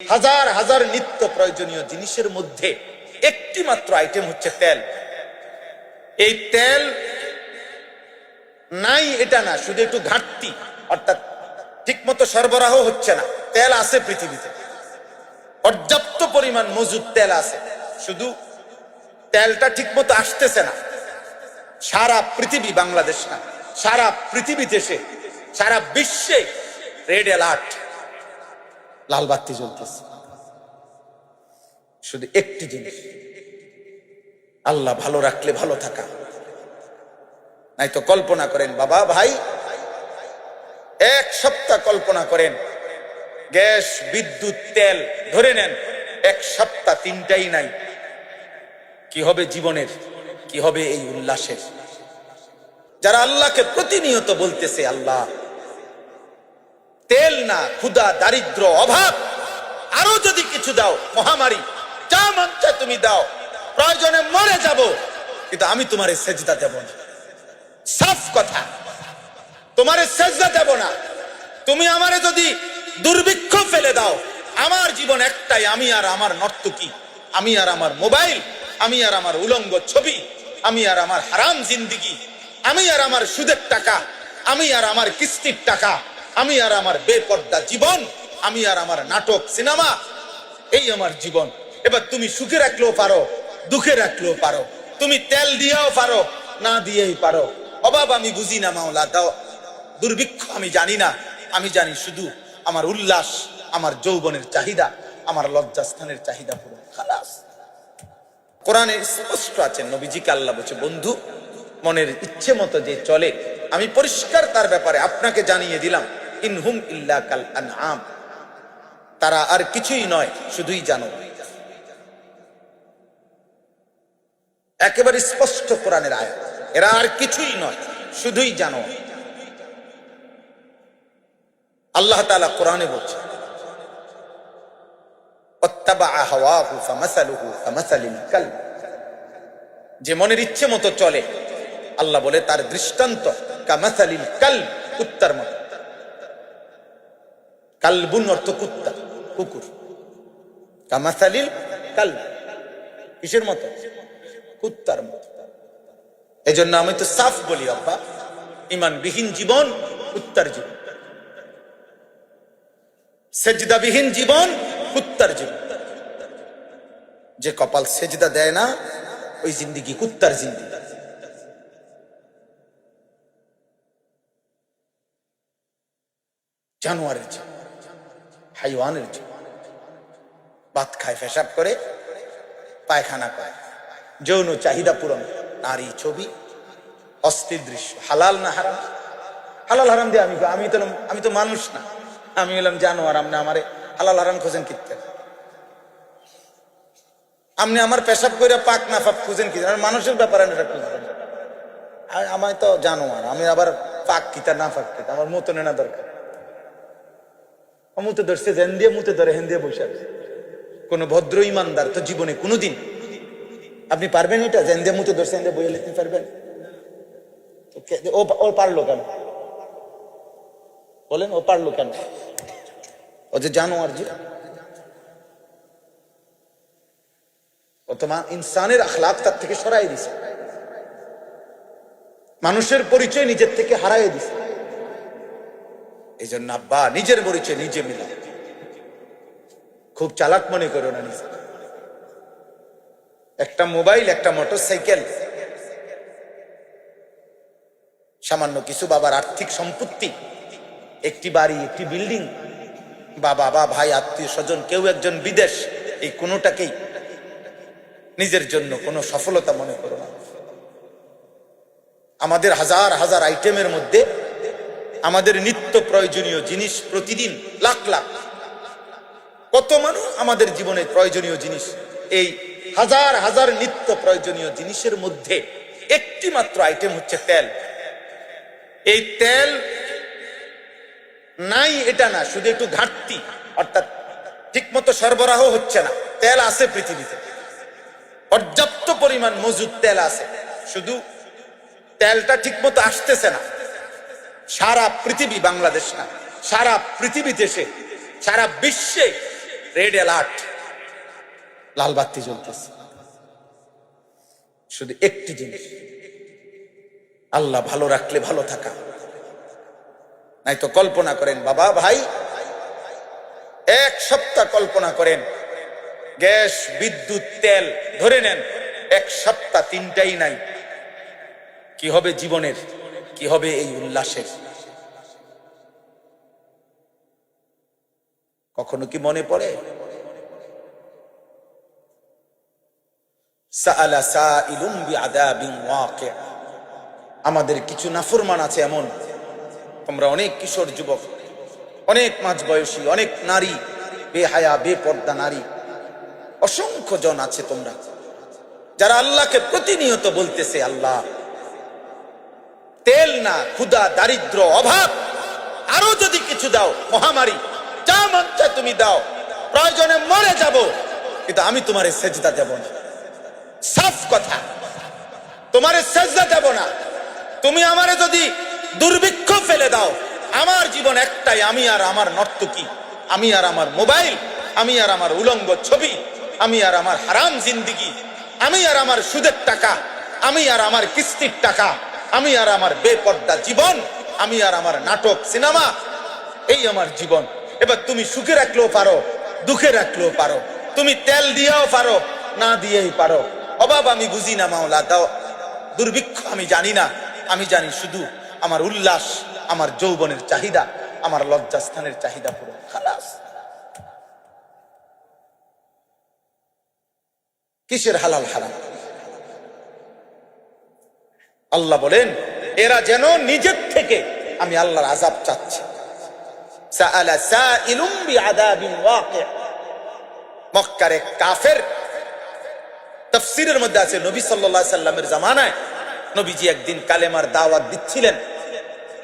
হাজার হাজার নিত্য প্রয়োজনীয় জিনিসের মধ্যে একটি মাত্র আইটেম হচ্ছে তেল। এই তেল নাই এটা না, শুধু একটু ঘাটতি, অর্থাৎ ঠিকমতো সরবরাহ হচ্ছে না। তেল আছে পৃথিবীতে, পর্যাপ্ত পরিমাণ মজুদ তেল আছে, শুধু তেলটা ঠিকমতো আসতেছে না। সারা পৃথিবী, বাংলাদেশ না, সারা পৃথিবী দেশে, সারা বিশ্বে রেড অ্যালার্ট, লাল বাতি জ্বলতেছে। শুধু একটি জিনিস, আল্লাহ ভালো রাখলে ভালো থাকা। নাই তো কল্পনা করেন বাবা ভাই, এক সপ্তাহ কল্পনা করেন, গ্যাস, বিদ্যুৎ, তেল ধরে নেন, এক সপ্তাহ তিনটাই নাই, কি হবে জীবনের, কি হবে এই উল্লাসের? যারা আল্লাহকে প্রতিনিয়ত বলতেছে আল্লাহ তেল না, ক্ষুধা, দারিদ্র, অভাব, আরো যদি কিছু দাও, মহামারী, যা মন চায় তুমি দাও, প্রয়োজনে মরে যাব, কিন্তু আমি তোমারে সেজদা দেব না। সাফ কথা, তোমারে সেজদা দেব না। তুমি আমারে যদি দুর্ভিক্ষ ফেলে দাও, আমার জীবন একটাই, আমি আর আমার নর্তকী, আমি আর আমার মোবাইল, আমি আর আমার উলঙ্গ ছবি, আমি আর আমার হারাম জিন্দিগি, আমি আর আমার সুদের টাকা, আমি আর আমার কিস্তির টাকা, আমি আর আমার বেপর্দা জীবন, আমি আর আমার নাটক, সিনেমা, এই আমার জীবন। এবার তুমি সুখে রাখলেও পারো, দুঃখে রাখলেও পারো, তুমি তেল দিয়েও পারো, না দিয়েই পারো। অভাব আমি বুঝি না মাওলা, দাও দুর্ভিক্ষ আমি জানি না, আমি জানি শুধু আমার উল্লাস, আমার যৌবনের চাহিদা, আমার লজ্জাস্থানের চাহিদা পূরণ, খালাস। কোরআনে স্পষ্ট আছে, নবীজিকে আল্লাহ বলছে, বন্ধু মনের ইচ্ছে মতো যে চলে, আমি পরিষ্কার তার ব্যাপারে আপনাকে জানিয়ে দিলাম, ইনহুম ইল্লা কাল আনআম, তারা আর কিছুই নয়, শুধুই জানো। একেবারে স্পষ্ট কোরআনের আয়াত, এরা আর কিছুই নয়, শুধুই জানো। আল্লাহ তাআলা কোরআনে বলছে, ওয়াত্তাবা হাওয়াহু ফামাসালুহু ফামাসালিল কালব, যে মনের ইচ্ছে মতো চলে, আল্লাহ বলে তার দৃষ্টান্ত কামাসালিল কালব, কুত্তার মতো। কালবুন অর্থ কুত্তা, কুকুর। কামাসালিল কালব, কিসের মতো? কুত্তার মতো। এজন্য আমি তো সাফ বলি, আব্বা, ঈমানবিহীন জীবন কুত্তার জীবন, সেজদাবিহীন জীবন কুত্তার জীবন। যে কপাল সেজদা দেয় না, ওই জিন্দিগি কুত্তার জিন্দিগি। জানোয়ারের জীবন, হাইওয়ানের জীবন। ভাত খায়, পেশাব করে, পায়খানা পায়, যৌন চাহিদা পূরণ, নারী, ছবি, অস্থির দৃশ্য। হালাল না হারাম? হালাল হারাম দিয়ে আমি তো মানুষ না, আমি হলাম জানোয়ার। আপনি আমারে হালাল হারাম খোঁজেন কিনতে? আপনি আমার পেশাব করে পাক না পাক খুঁজেন কি? মানুষের ব্যাপারে খুঁজবেন, আমি তো জানোয়ার, আমি আবার পাক কিতা না পাক কিতা আমার মতো নেনা দরকার। মুতে ধরছে, জেন দিয়ে মুতে ধরে, হেন দিয়ে বসে আছে। কোন ভদ্র ইমানদার তো জীবনে কোনোদিন, আপনি পারবেন এটা? জেন দিয়ে মুতে ধরছে, হেন দিয়ে বইয়ে লিখতে পারবেন? ও পারলো কেন বলেন? ও পারলো কেন? ও যে জানোয়ার, যে ও তো ইনসানের আখলাক তার থেকে সরাই দিছে, মানুষের পরিচয় নিজের থেকে হারাই দিছে। এই জন্য আব্বা, নিজের পরিচয় নিজে মিলা। খুব চালাক মনে করো না নিজে। একটা মোবাইল, একটা মোটরসাইকেল, সামান্য কিছু বাবার আর্থিক সম্পত্তি, একটি বাড়ি, একটি বিল্ডিং, বাবা বা ভাই, আত্মীয় স্বজন, কেউ একজন বিদেশ, এই কোনোটাকেই নিজের জন্য কোনো সফলতা মনে করো না। আমাদের হাজার হাজার আইটেমের মধ্যে আমাদের নিত্য প্রয়োজনীয় জিনিস প্রতিদিন লাখ লাখ। কত মানুষ আমাদের জীবনে প্রয়োজনীয় জিনিস, এই হাজার হাজার নিত্য প্রয়োজনীয় জিনিসের মধ্যে একটি মাত্র আইটেম হচ্ছে তেল। এই তেল নাই এটা না, শুধু একটু ঘাটতি, অর্থাৎ ঠিকমতো সরবরাহ হচ্ছে না। তেল আছে পৃথিবীতে, পর্যাপ্ত পরিমাণ মজুদ তেল আছে, শুধু তেলটা ঠিকমতো আসতেছে না। সারা পৃথিবী, বাংলাদেশ না, সারা পৃথিবী দেশে, সারা বিশ্বে রেড অ্যালার্ট, লাল বাতি জ্বলতেছে। শুধু একটি জিনিস, আল্লাহ ভালো রাখলে ভালো থাকা। নাই তো কল্পনা করেন বাবা ভাই, এক সপ্তাহ কল্পনা করেন, গ্যাস বিদ্যুৎ তেল ধরে নেন, এক সপ্তাহ তিনটাই নাই, কি হবে জীবনের, কি হবে এই উল্লাসের? কখনো কি মনে পড়ে? সাআলা সাইলুম বিআযাবিন ওয়াকি', আমাদের কিছু নাফরমান আছে এমন, তোমরা অনেক কিশোর যুবক, অনেক মাঝ বয়সী, অনেক নারী, বেহায়া বেপর্দা নারী, অসংখ্য জন আছে তোমরা যারা আল্লাহকে প্রতিনিয়ত বলতেছে, আল্লাহ তেল না, ক্ষুধা, দারিদ্র, অভাব, আরো যদি কিছু দাও, মহামারী, যা মন চায় তুমি দাও, প্রয়োজনে মরে যাব, কিন্তু আমি তোমারে সেজদা দেব না। সাফ কথা, তোমারে সেজদা দেব না। তুমি আমারে যদি দুর্ভিক্ষ ফেলে দাও, আমার জীবন একটাই, আমি আর আমার নর্তকী, আমি আর আমার মোবাইল, আমি আর আমার উলঙ্গ ছবি, আমি আর আমার হারাম জিন্দিগি, আমি আর আমার সুদের টাকা, আমি আর আমার কিস্তির টাকা, আমি আর আমার বেপর্দা জীবন, আমি আর আমার নাটক সিনেমা, এই আমার জীবন। এবার তুমি সুখে রাখলেও পারো, দুঃখে রাখলেও পারো, তুমি তেল দিয়েও পারো, না দিয়েই পারো। অভাব আমি বুঝি না মাওলা, দাও দুর্ভিক্ষ আমি জানি না, আমি জানি শুধু আমার উল্লাস, আমার যৌবনের চাহিদা, আমার লজ্জাস্থানের চাহিদা পুরো খালাস। কিসের হালাল হারাম? আল্লাহ বলেন এরা যেন নিজের থেকে, আমি আল্লাহর আযাব চাচ্ছি। সাআলা সাইলুম বিআযাবিন ওয়াকি', মক্কার এক কাফের, তাফসীরের মধ্যে আছে নবী সাল্লাল্লাহু আলাইহি সাল্লামের জামানায় নবীজি একদিন কালেমার দাওয়াত দিচ্ছিলেন,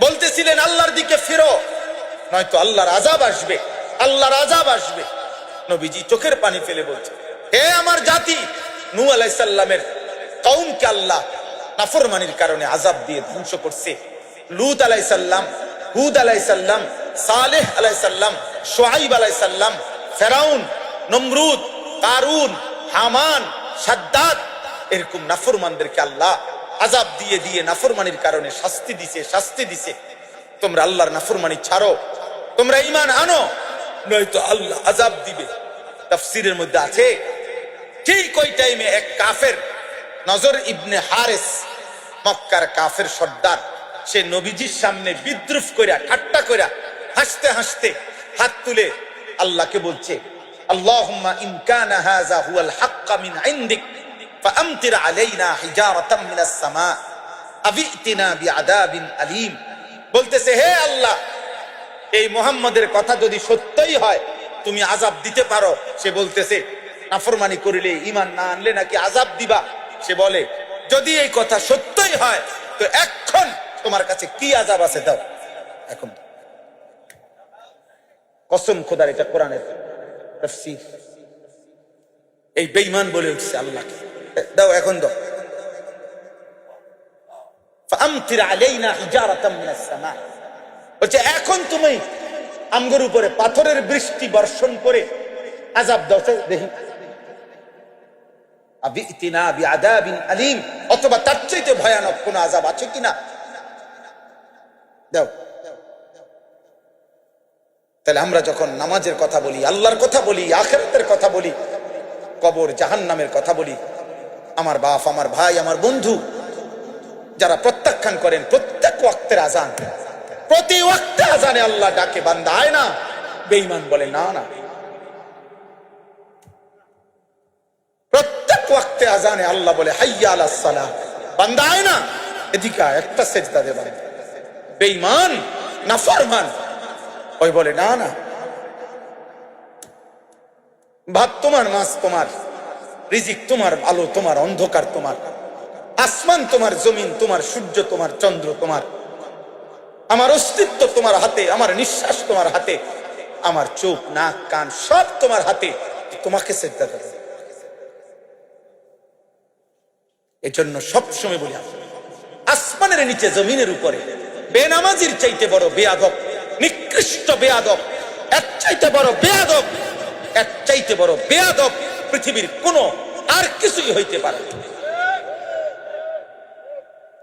বলতেছিলেন আল্লাহর দিকে ফিরো, নয়তো আল্লাহর আযাব আসবে, আল্লাহর আযাব আসবে। নবীজি চোখের পানি ফেলে বলছে, হে আমার জাতি, নূহ আলাইহিস সালামের কওমকে আল্লাহ নাফরমানির কারণে আযাব দিয়ে ধ্বংস করছে। লূত আলাইহিস সালাম, হুদ আলাইহিস সালাম, সালেহ আলাইহিস সালাম, শুআইব আলাইহিস সালাম, ফেরাউন, নমরুদ, কারুন, হামান, সাদ্দাত, এরকম নাফরমানদেরকে আল্লাহ আযাব দিয়ে দিয়ে নাফরমানির কারণে শাস্তি দিছে। তোমরা আল্লাহর নাফরমানি ছাড়ো, তোমরা ঈমান আনো, নয়তো আল্লাহ আযাব দিবে। তাফসীরের মধ্যে আছে ঠিক ওই টাইমে এক কাফের, নজর ইবনে হারিস, মক্কার কাফের সর্দার, সে নবীজির সামনে বিদ্রুপ কইরা, ঠাট্টা কইরা, হাসতে হাসতে হাত তুলে আল্লাহকে বলছে, আল্লাহুম্মা ইন কানা হাযা হুয়াল হাক্কা মিন ইনদিক ফাআমতির আলাইনা হিজারাতাম মিনাস সামা আবিতিনা বিআযাবিন আলীম। বলতেছে, হে আল্লাহ, এই মুহাম্মাদের কথা যদি সত্যই হয়, তুমি আযাব দিতে পারো। সে বলতেছে, নাফরমানি করিলে, ঈমান না আনলে নাকি আযাব দিবা। সে বলে, যদি এই কথা সত্যই হয়, তো এখন তোমার কাছে কি আযাব আছে দাও এখন। কসম খোদার, এটা কোরআনের তাফসীর। এই বেঈমান বলে উঠছে আল্লাহকে, দাও এখন দাও। ফাআমতির আলাইনা হিজারাতাম মিনাস সামা, বলছে এখন তুমি আমগর উপরে পাথরের বৃষ্টি বর্ষণ করে আযাব দাও দেখি। আবিতিনা বিআযাবিন আলীম, অথবা তার চাইতে ভয়ানক কোন আযাব আছে কিনা দাও। তাহলে আমরা যখন নামাজের কথা বলি, আল্লাহর কথা বলি, আখিরাতের কথা বলি, কবর জাহান্নামের কথা বলি, আমার বাপ, আমার ভাই, আমার বন্ধু যারা প্রত্যাখ্যান করেন প্রত্যেক ওয়াক্তের আযান, প্রতি ওয়াক্তে আযানে আল্লাহ ডাকে, বান্দা আয় না, বেঈমান বলে না না। প্রত্যেক ওয়াক্তে আযানে আল্লাহ বলে হাইয়া আলাস সালাহ, বান্দা আয় না, এদিকে একটা সেজদা দে। বান্দা বেঈমান নাফরমান ওই বলে না না। ভাত তোমার, মাছ তোমার, রিজিক তোমার, আলো তোমার, অন্ধকার তোমার, আসমান তোমার, জমিন তোমার, সূর্য তোমার, চন্দ্র তোমার, আমার অস্তিত্ব তোমার হাতে, আমার নিঃশ্বাস তোমার হাতে, আমার চোখ, নাক, কান সব তোমার হাতে, তোমাকে সেজদা দেব। এজন্য সবসময় বলি, আসমানের নিচে, জমিনের উপরে বেনামাজির চাইতে বড় বেয়াদব, নিকৃষ্ট বেয়াদব, এর চাইতে বড় বেয়াদব এর চাইতে বড় বেয়াদব পৃথিবীর কোনো আর কিছুই হইতে পারে না।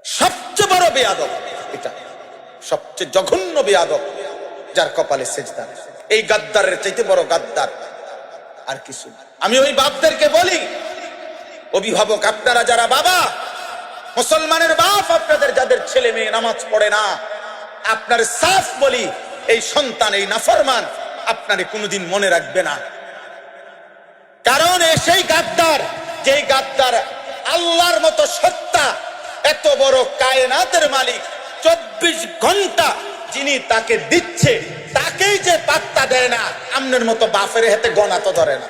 সবচেয়ে বড় বেয়াদব এটা, সবচেয়ে জঘন্য বেয়াদব যার কপালে সেজদা। এই গাদ্দারের চাইতে বড় গাদ্দার আর কিছু না। আমি ওই বাপদেরকে বলি, অভিভাবক আপনারা যারা বাবা, মুসলমানের বাপ আপনাদের যাদের ছেলে মেয়ে নামাজ পড়ে না, আপনার সাফ বলি, এই সন্তান এই নাফরমান আপনারে কোনোদিন মনে রাখবে না। কারণ সেই গাদ্দার, যেই গাদ্দার আল্লাহর মতো সত্তা, এত বড় কায়নাতের মালিক, 24 ঘন্টা যিনি তাকে দিচ্ছে, তাকেই যে পাত্তা দেয় না, আমনের মতো বাপের হাতে গনা তো ধরে না।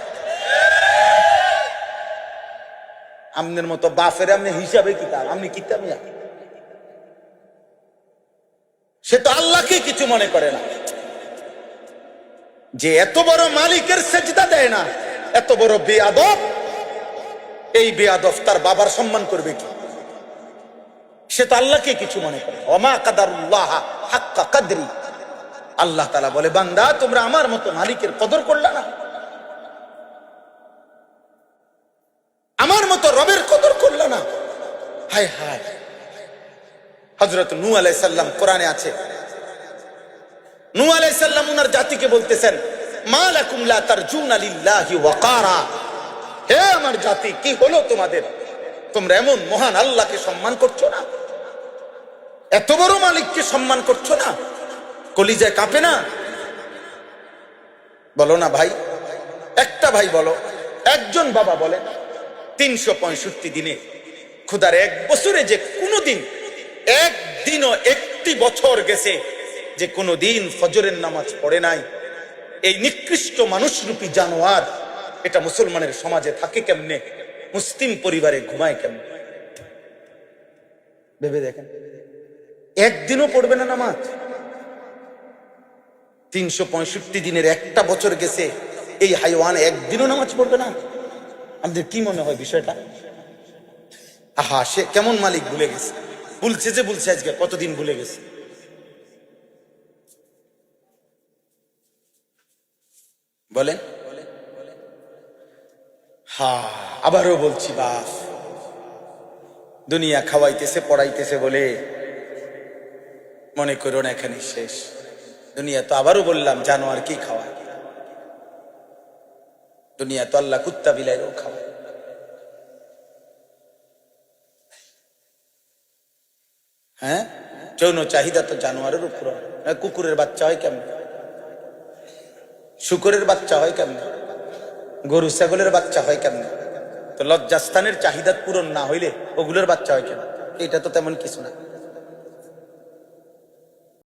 আমনের মতো বাপের আপনি হিসাবে কিতাব, আপনি কিতাব, সে তো আল্লাহকে কিছু মনে করে না। যে এত বড় মালিকের সেজদা দেয় না, এত বড় বেয়াদব, এই বেয়াদব তার বাবার সম্মান করবে কি? সে তো আল্লাহকে কিছু মনে করে। ওমা কাদারুল্লাহ হাক্কা কদরি, আল্লাহ তাআলা বলে, বান্দা তোমরা আমার মতো মালিকের কদর করলা না, আমার মতো রবের কদর করলা না। হায় হায়। হযরত নূহ আলাইহিস সালাম কোরআনে আছে, নূহ আলাইহিস সালাম ওনার জাতিকে বলতেছেন, মা লাকুম লা তারজুনা লিল্লাহি ওয়াকারা, হে আমার জাতি, কি হলো তোমাদের? তোমরা এমন মহান আল্লাহকে সম্মান করছো না, এত বড় মালিককে সম্মান করছো না, কলিজায় কাঁপে না? বলো না ভাই, একটা ভাই বলো, একজন বাবা বলে 365 দিনে খোদার এক বছরে যে কোনোদিন, একদিনও একটি বছর গেছে যে কোনোদিন ফজরের নামাজ পড়ে নাই, এই নিকৃষ্ট মানুষরূপী জানোয়ার এটা মুসলমানের সমাজে থাকে কেমনে? মুসলিম পরিবারে ঘুমায় কেমনে? ভেবে দেখেন, একদিনও পড়বে না নামাজ। 365 দিনের একটা বছর গেছে, এই হাইওয়ান একদিনও নামাজ পড়বে না। আমাদের কি মনে হয় বিষয়টা? আহা, সে কেমন মালিক ভুলে গেছে, ভুলছে যে ভুলছে, আজকে কতদিন ভুলে গেছে। বলেন। হ্যাঁ, আবারও বলছি, বাপ দুনিয়া খাওয়াইতেছে পড়াইতেছে বলে মনে করো না এখানে শেষ। দুনিয়া তো, আবারও বললাম, জানোয়ার কি খাওয়ায়? দুনিয়া তো আল্লাহ কুত্তা বিলাইও খাওয়ায়। হ্যাঁ, যৌন চাহিদা তো জানোয়ারের উপর। কুকুরের বাচ্চা হয় কেমন? শুকরের বাচ্চা হয় কেমন? গরু ছাগলের বাচ্চা হয় কেমন? তো লজ্জাস্থানের চাহিদা পূরণ না হইলে ওগুলোর বাচ্চা হয় কেন? এটা তো তেমন কিছু না।